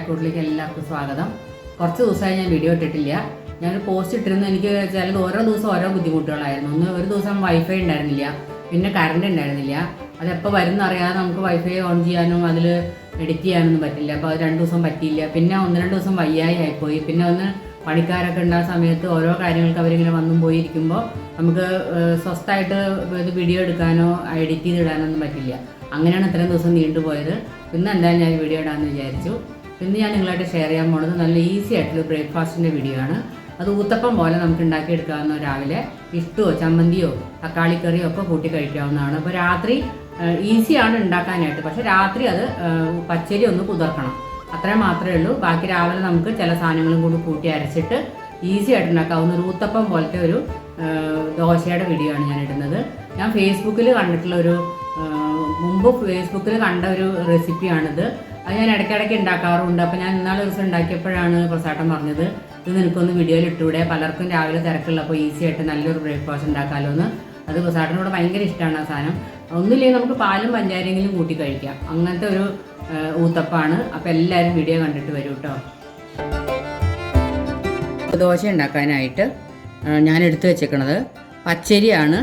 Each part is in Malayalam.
ചായക്കൂട്ടിലേക്ക് എല്ലാവർക്കും സ്വാഗതം. കുറച്ച് ദിവസമായി ഞാൻ വീഡിയോ ഇട്ടിട്ടില്ല. ഞാനൊരു പോസ്റ്റ് ഇട്ടിരുന്നു. എനിക്ക് ചിലത് ഓരോ ദിവസം ഓരോ ബുദ്ധിമുട്ടുകളായിരുന്നു. ഒരു ദിവസം വൈഫൈ ഉണ്ടായിരുന്നില്ല, പിന്നെ കറണ്ട് ഉണ്ടായിരുന്നില്ല. അതെപ്പോൾ വരുന്ന അറിയാതെ നമുക്ക് വൈഫൈ ഓൺ ചെയ്യാനും അതിൽ എഡിറ്റ് ചെയ്യാനൊന്നും പറ്റില്ല. അപ്പോൾ അത് 2 ദിവസം പറ്റിയില്ല. പിന്നെ 1-2 ദിവസം വയ്യായി ആയിപ്പോയി. പിന്നെ പണിക്കാരൊക്കെ ഉണ്ടാകുന്ന സമയത്ത് ഓരോ കാര്യങ്ങൾക്ക് അവരിങ്ങനെ വന്നും പോയിരിക്കുമ്പോൾ നമുക്ക് സ്വസ്ഥമായിട്ട് ഇത് വീഡിയോ എടുക്കാനോ എഡിറ്റ് ചെയ്തിടാനൊന്നും പറ്റില്ല. അങ്ങനെയാണ് ഇത്രയും ദിവസം നീണ്ടുപോയത്. ഇന്ന് എന്തായാലും ഞാൻ വീഡിയോ ഇടാമെന്ന് വിചാരിച്ചു. ഇന്ന് ഞാൻ നിങ്ങളായിട്ട് ഷെയർ ചെയ്യാൻ പോകുന്നത് നല്ല ഈസി ആയിട്ടുള്ള ബ്രേക്ക്ഫാസ്റ്റിൻ്റെ വീഡിയോ ആണ്. അത് ഊത്തപ്പം പോലെ നമുക്ക് ഉണ്ടാക്കിയെടുക്കാവുന്ന, രാവിലെ ഇഷ്ടമോ ചമ്മന്തിയോ തക്കാളിക്കറിയോ ഒക്കെ കൂട്ടി കഴിക്കാവുന്നതാണ്. അപ്പോൾ രാത്രി ഈസിയാണ് ഉണ്ടാക്കാനായിട്ട്. പക്ഷേ രാത്രി അത് പച്ചരി ഒന്ന് കുതിർക്കണം, അത്രയും മാത്രമേ ഉള്ളൂ. ബാക്കി രാവിലെ നമുക്ക് ചില സാധനങ്ങളും കൂടി കൂട്ടി അരച്ചിട്ട് ഈസി ആയിട്ട് ഉണ്ടാക്കാവുന്ന ഒരു ഊത്തപ്പം പോലത്തെ ഒരു ദോശയുടെ വീഡിയോ ആണ് ഞാൻ ഇടുന്നത്. ഞാൻ ഫേസ്ബുക്കിൽ കണ്ടിട്ടുള്ള മുമ്പ് ഫേസ്ബുക്കിൽ കണ്ട ഒരു റെസിപ്പിയാണിത്. അത് ഞാൻ ഇടയ്ക്കിടയ്ക്ക് ഉണ്ടാക്കാറുണ്ട്. അപ്പോൾ ഞാൻ ഇന്നാളെ ദിവസം ഉണ്ടാക്കിയപ്പോഴാണ് പ്രസാട്ടം പറഞ്ഞത്, ഇത് നിനക്കൊന്ന് വീഡിയോയിൽ ഇട്ടൂടെ, പലർക്കും രാവിലെ തിരക്കുള്ളപ്പോൾ ഈസി ആയിട്ട് നല്ലൊരു ബ്രേക്ക്ഫാസ്റ്റ് ഉണ്ടാക്കാമല്ലോ എന്ന്. അത് പ്രസാട്ടിനോട് ഭയങ്കര ഇഷ്ടമാണ് ആ സാധനം. ഒന്നുമില്ലെങ്കിൽ നമുക്ക് പാലും പഞ്ചാരെങ്കിലും കൂട്ടി കഴിക്കാം. അങ്ങനത്തെ ഒരു ഊത്തപ്പാണ്. അപ്പോൾ എല്ലാവരും വീഡിയോ കണ്ടിട്ട് വരും കേട്ടോ. ദോശ ഉണ്ടാക്കാനായിട്ട് ഞാൻ എടുത്തു വെച്ചേക്കണത് പച്ചരിയാണ്.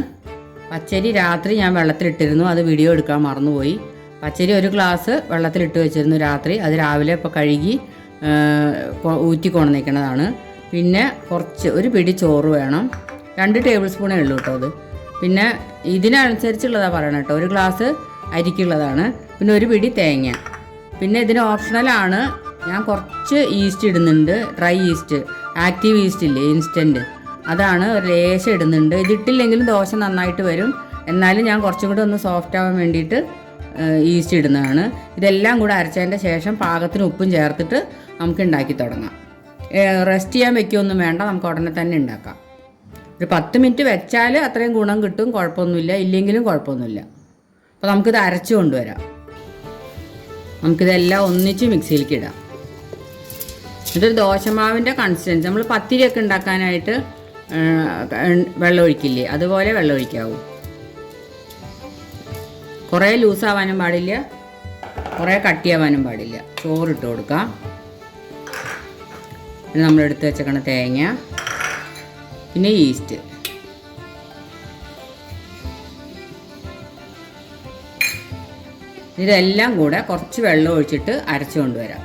പച്ചരി രാത്രി ഞാൻ വെള്ളത്തിലിട്ടിരുന്നു, അത് വീഡിയോ എടുക്കാൻ മറന്നുപോയി. പച്ചരി 1 ഗ്ലാസ് വെള്ളത്തിലിട്ട് വെച്ചിരുന്നു രാത്രി. അത് രാവിലെ ഇപ്പോൾ കഴുകി ഊറ്റി കൊണ്ടുവന്നിരിക്കുന്നതാണ്. പിന്നെ ഒരു പിടി ചോറ് വേണം. 2 ടേബിൾ സ്പൂണേ ഉള്ളൂ കേട്ടോ അത്. പിന്നെ ഇതിനനുസരിച്ചുള്ളതാണ് പറയണം കേട്ടോ. 1 ഗ്ലാസ് അരിക്കുള്ളതാണ്. പിന്നെ 1 പിടി തേങ്ങ. പിന്നെ ഇതിന് ഓപ്ഷണലാണ്, ഞാൻ കുറച്ച് ഈസ്റ്റ് ഇടുന്നുണ്ട്. ഡ്രൈ ഈസ്റ്റ്, ആക്റ്റീവ് ഈസ്റ്റ് ഇല്ലേ, ഇൻസ്റ്റൻറ്റ്, അതാണ് ഒരു ലേശം ഇടുന്നുണ്ട്. ഇതിട്ടില്ലെങ്കിലും ദോശ നന്നായിട്ട് വരും. എന്നാലും ഞാൻ കുറച്ചും കൂടി ഒന്ന് സോഫ്റ്റ് ആവാൻ വേണ്ടിയിട്ട് ഈസ്റ്റ് ഇടുന്നതാണ്. ഇതെല്ലാം കൂടെ അരച്ചതിൻ്റെ ശേഷം പാകത്തിന് ഉപ്പും ചേർത്തിട്ട് നമുക്ക് ഉണ്ടാക്കി തുടങ്ങാം. റെസ്റ്റ് ചെയ്യാൻ വെക്കുകയൊന്നും വേണ്ട, നമുക്ക് ഉടനെ തന്നെ ഉണ്ടാക്കാം. ഒരു 10 മിനിറ്റ് വെച്ചാൽ അത്രയും ഗുണം കിട്ടും, കുഴപ്പമൊന്നുമില്ല. ഇല്ലെങ്കിലും കുഴപ്പമൊന്നുമില്ല. അപ്പോൾ നമുക്കിത് അരച്ചു കൊണ്ടുവരാം. നമുക്കിതെല്ലാം ഒന്നിച്ച് മിക്സിയിലേക്ക് ഇടാം. ഇതൊരു ദോശമാവിൻ്റെ കൺസിസ്റ്റൻസി. നമ്മൾ പത്തിരിയൊക്കെ ഉണ്ടാക്കാനായിട്ട് വെള്ളം ഒഴിക്കില്ലേ, അതുപോലെ വെള്ളം ഒഴിക്കാവൂ. കുറേ ലൂസാവാനും പാടില്ല, കുറേ കട്ടിയാവാനും പാടില്ല. ചോറിട്ട് കൊടുക്കാം. പിന്നെ നമ്മൾ എടുത്ത് വെച്ചേക്കണ തേങ്ങ, പിന്നെ ഈസ്റ്റ്. ഇതെല്ലാം കൂടെ കുറച്ച് വെള്ളം ഒഴിച്ചിട്ട് അരച്ചു കൊണ്ടുവരാം.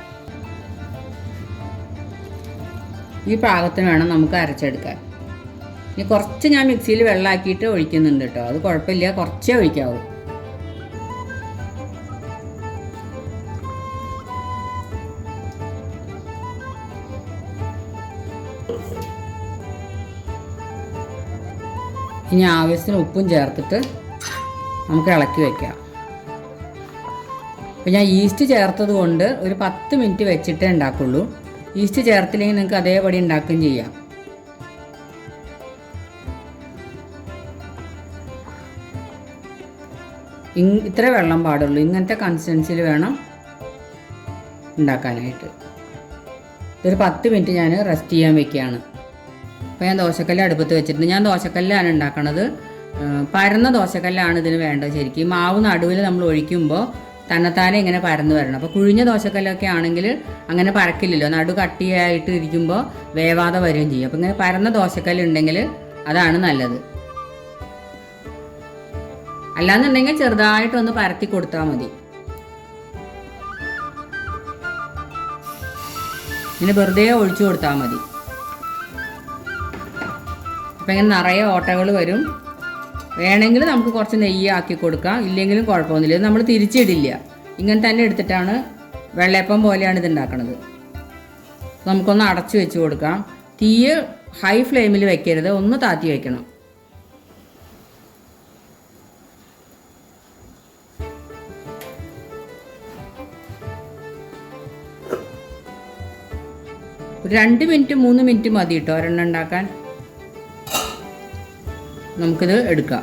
ഈ പാകത്തിന് വേണം നമുക്ക് അരച്ചെടുക്കാൻ. ഇനി കുറച്ച് ഞാൻ മിക്സിയിൽ വെള്ളമാക്കിയിട്ട് ഒഴിക്കുന്നുണ്ട് കേട്ടോ. അത് കുഴപ്പമില്ല, കുറച്ചേ ഒഴിക്കാവൂ. ഇനി ആവശ്യത്തിന് ഉപ്പും ചേർത്തിട്ട് നമുക്ക് ഇളക്കി വയ്ക്കാം. അപ്പോൾ ഞാൻ ഈസ്റ്റ് ചേർത്തത് കൊണ്ട് ഒരു 10 മിനിറ്റ് വെച്ചിട്ടേ ഉണ്ടാക്കുള്ളൂ. ഈസ്റ്റ് ചേർത്തില്ലെങ്കിൽ നിങ്ങൾക്ക് അതേപടി ഉണ്ടാക്കുകയും ചെയ്യാം. ഇത്ര വെള്ളം പാടുള്ളൂ. ഇങ്ങനത്തെ കൺസിസ്റ്റൻസിയിൽ വേണം ഉണ്ടാക്കാനായിട്ട്. ഇതൊരു 10 മിനിറ്റ് ഞാൻ റെസ്റ്റ് ചെയ്യാൻ വെക്കുകയാണ്. അപ്പോൾ ഞാൻ ദോശക്കല്ല് അടുപ്പത്ത് വെച്ചിട്ടുണ്ട്. ഞാൻ ദോശക്കല്ലാണ് ഉണ്ടാക്കണത്. പരന്ന ദോശക്കല്ലാണ് ഇതിന് വേണ്ടത്. ശരിക്കും മാവ് നടുവിൽ നമ്മൾ ഒഴിക്കുമ്പോൾ തന്നെത്താനെ ഇങ്ങനെ പരന്ന് വരണം. അപ്പോൾ കുഴിഞ്ഞ ദോശക്കല്ലൊക്കെ ആണെങ്കിൽ അങ്ങനെ പരക്കില്ലല്ലോ, നടു കട്ടിയായിട്ട് ഇരിക്കുമ്പോൾ വേവാതെ വരികയും ചെയ്യും. അപ്പോൾ ഇങ്ങനെ പരന്ന ദോശക്കല്ലുണ്ടെങ്കിൽ അതാണ് നല്ലത്. അല്ലാന്നുണ്ടെങ്കിൽ ചെറുതായിട്ടൊന്ന് പരത്തി കൊടുത്താൽ മതി. ഇങ്ങനെ വെറുതെ ഒഴിച്ചു കൊടുത്താൽ മതി. അപ്പം ഇങ്ങനെ നിറയെ ഓട്ടകൾ വരും. വേണമെങ്കിൽ നമുക്ക് കുറച്ച് നെയ്യ് ആക്കി കൊടുക്കാം, ഇല്ലെങ്കിലും കുഴപ്പമൊന്നുമില്ല. ഇത് നമ്മൾ തിരിച്ചിടില്ല, ഇങ്ങനെ തന്നെ എടുത്തിട്ടാണ് വെള്ളയപ്പം പോലെയാണ് ഇത് ഉണ്ടാക്കുന്നത്. നമുക്കൊന്ന് അടച്ചു വെച്ച് കൊടുക്കാം. തീ ഹൈ ഫ്ലെയിമിൽ വെക്കരുത്, ഒന്ന് താത്തി വെക്കണം. ഒരു 2 മിനിറ്റ് 3 മിനിറ്റ് മതി കേട്ടോ ഒരെണ്ണം ഉണ്ടാക്കാൻ. നമുക്കിത് എടുക്കാം.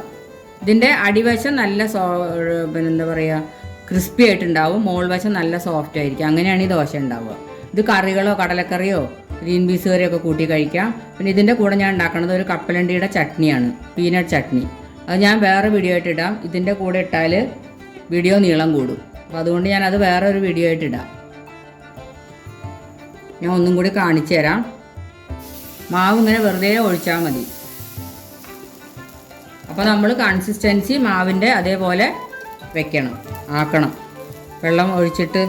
ഇതിൻ്റെ അടിവശം നല്ല എന്താ പറയുക, ക്രിസ്പി ആയിട്ടുണ്ടാവും. മോൾ വശം നല്ല സോഫ്റ്റ് ആയിരിക്കും. അങ്ങനെയാണ് ഈ ദോശ ഉണ്ടാവുക. ഇത് കറികളോ കടലക്കറിയോ ഗ്രീൻ പീസ് കറിയൊക്കെ കൂട്ടി കഴിക്കാം. പിന്നെ ഇതിൻ്റെ കൂടെ ഞാൻ ഉണ്ടാക്കുന്നത് ഒരു കപ്പലണ്ടിയുടെ ചട്നിയാണ്, പീനട്ട് ചട്നി. അത് ഞാൻ വേറെ വീഡിയോ ആയിട്ട് ഇടാം. ഇതിൻ്റെ കൂടെ ഇട്ടാൽ വീഡിയോ നീളം കൂടും. അപ്പോൾ അതുകൊണ്ട് ഞാനത് വേറെ ഒരു വീഡിയോ ആയിട്ട് ഇടാം. ഞാൻ ഒന്നും കൂടി കാണിച്ചു തരാം. മാവ് ഇങ്ങനെ വെറുതെ ഒഴിച്ചാൽ മതി. അപ്പോൾ നമ്മൾ കൺസിസ്റ്റൻസി മാവിൻ്റെ അതേപോലെ ആക്കണം. വെള്ളം ഒഴിച്ചിട്ട്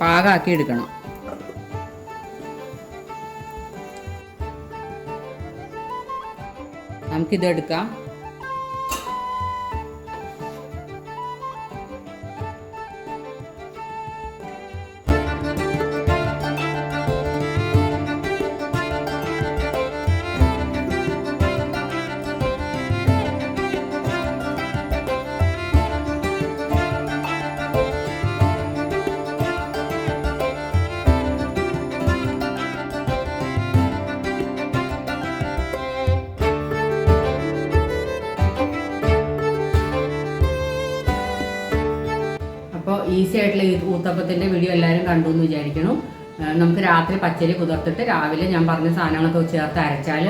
പാകമാക്കി എടുക്കണം. നമുക്കിത് എടുക്കാം. അപ്പോൾ ഈസി ആയിട്ടുള്ള ഈ ഊത്തപ്പത്തിൻ്റെ വീഡിയോ എല്ലാവരും കണ്ടു എന്ന് വിചാരിക്കുന്നു. നമുക്ക് രാത്രി പച്ചരി കുതിർത്തിട്ട് രാവിലെ ഞാൻ പറഞ്ഞ സാധനങ്ങളൊക്കെ ചേർത്ത് അരച്ചാൽ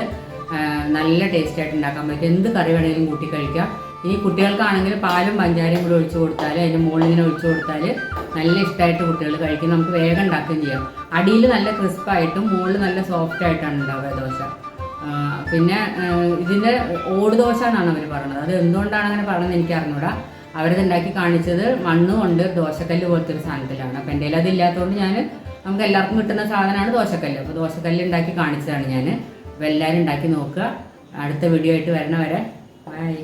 നല്ല ടേസ്റ്റ് ആയിട്ട് ഉണ്ടാക്കാൻ പറ്റും. എന്ത് കറി വേണമെങ്കിലും കൂട്ടി കഴിക്കാം. ഈ കുട്ടികൾക്കാണെങ്കിൽ പാലും പഞ്ചാരയും കൂടി ഒഴിച്ചു കൊടുത്താൽ, അതിൻ്റെ മുകളിൽ ഇങ്ങനെ ഒഴിച്ചു കൊടുത്താൽ നല്ല ഇഷ്ടമായിട്ട് കുട്ടികൾ കഴിക്കും. നമുക്ക് വേഗം ഉണ്ടാക്കുകയും ചെയ്യാം. അടിയിൽ നല്ല ക്രിസ്പായിട്ടും മുകളിൽ നല്ല സോഫ്റ്റ് ആയിട്ടാണ് ഉണ്ടാവുക ദോശ. പിന്നെ ഇതിൻ്റെ ഓട് ദോശ എന്നാണ് അവർ പറയുന്നത്. അത് എന്തുകൊണ്ടാണ് അങ്ങനെ പറയുന്നത് എനിക്ക് അറിഞ്ഞൂടാ. അവരത് ഉണ്ടാക്കി കാണിച്ചത് മണ്ണ് കൊണ്ട് ദോശക്കല്ല് പോലത്തെ ഒരു സാധനത്തിലാണ്. അപ്പം എൻ്റെ അതില്ലാത്തതുകൊണ്ട് നമുക്ക് എല്ലാവർക്കും കിട്ടുന്ന സാധനമാണ് ദോശക്കല്ല്. അപ്പോൾ ദോശക്കല്ല് ഉണ്ടാക്കി കാണിച്ചതാണ് ഞാൻ. അപ്പോൾ എല്ലാവരും ഉണ്ടാക്കി നോക്കുക. അടുത്ത വീഡിയോ ആയിട്ട് വരണ വരെ ബൈ.